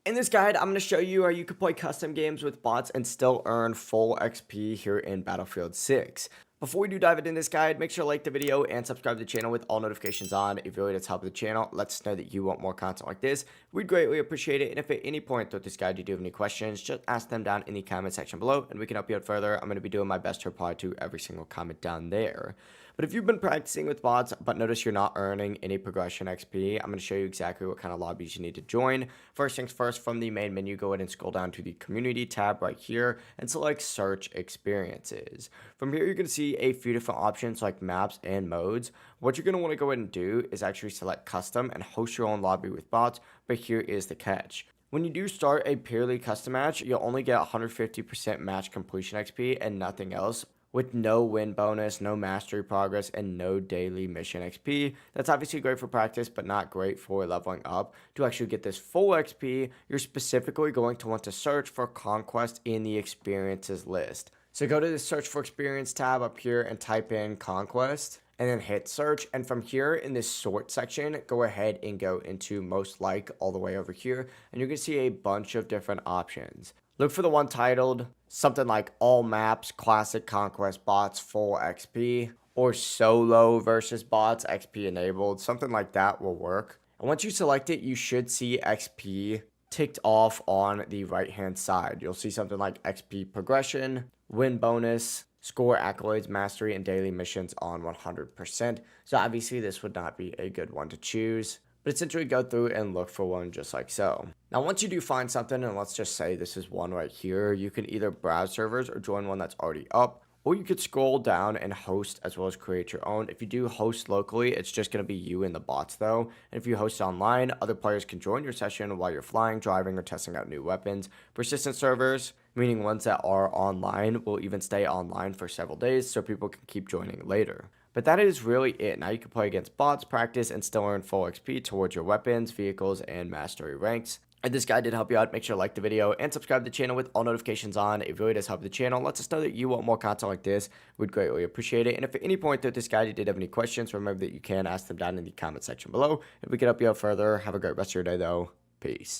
In this guide, I'm going to show you how you can play custom games with bots and still earn full XP here in Battlefield 6. Before we do dive into this guide, make sure to like the video and subscribe to the channel with all notifications on. If really does help the channel, let us know that you want more content like this. We'd greatly appreciate it. And if at any point throughout this guide you do have any questions, just ask them down in the comment section below and we can help you out further. I'm going to be doing my best to reply to every single comment down there. But if you've been practicing with bots but notice you're not earning any progression XP, I'm going to show you exactly what kind of lobbies you need to join. First things first, from the main menu, go ahead and scroll down to the community tab right here and select search experiences. From here, you're going to see a few different options like maps and modes. What you're going to want to go ahead and do is actually select custom and host your own lobby with bots, but here is the catch. When you do start a purely custom match, you'll only get 150% match completion XP and nothing else, with no win bonus, no mastery progress, and no daily mission XP. That's obviously great for practice, but not great for leveling up. To actually get this full XP, you're specifically going to want to search for Conquest in the experiences list. So go to the search for experience tab up here and type in Conquest, and then hit search. And from here in this sort section, go ahead and go into most like all the way over here, and you're gonna see a bunch of different options. Look for the one titled something like All Maps, Classic Conquest Bots, Full XP, or Solo versus Bots, XP Enabled. Something like that will work. And once you select it, you should see XP ticked off on the right-hand side. You'll see something like XP Progression, Win Bonus, Score Accolades, Mastery, and Daily Missions on 100%. So obviously this would not be a good one to choose, but essentially go through and look for one just like so. Now, once you do find something, and let's just say this is one right here, you can either browse servers or join one that's already up, or you could scroll down and host as well as create your own. If you do host locally, it's just going to be you and the bots though. And if you host online, other players can join your session while you're flying, driving, or testing out new weapons. Persistent servers, meaning ones that are online, will even stay online for several days so people can keep joining later. But that is really it. Now you can play against bots, practice, and still earn full XP towards your weapons, vehicles, and mastery ranks. If this guide did help you out, make sure to like the video and subscribe to the channel with all notifications on. It really does help the channel. Lets us know that you want more content like this. We'd greatly appreciate it. And if at any point through this guide you did have any questions, remember that you can ask them down in the comment section below. If we can help you out further, have a great rest of your day though. Peace.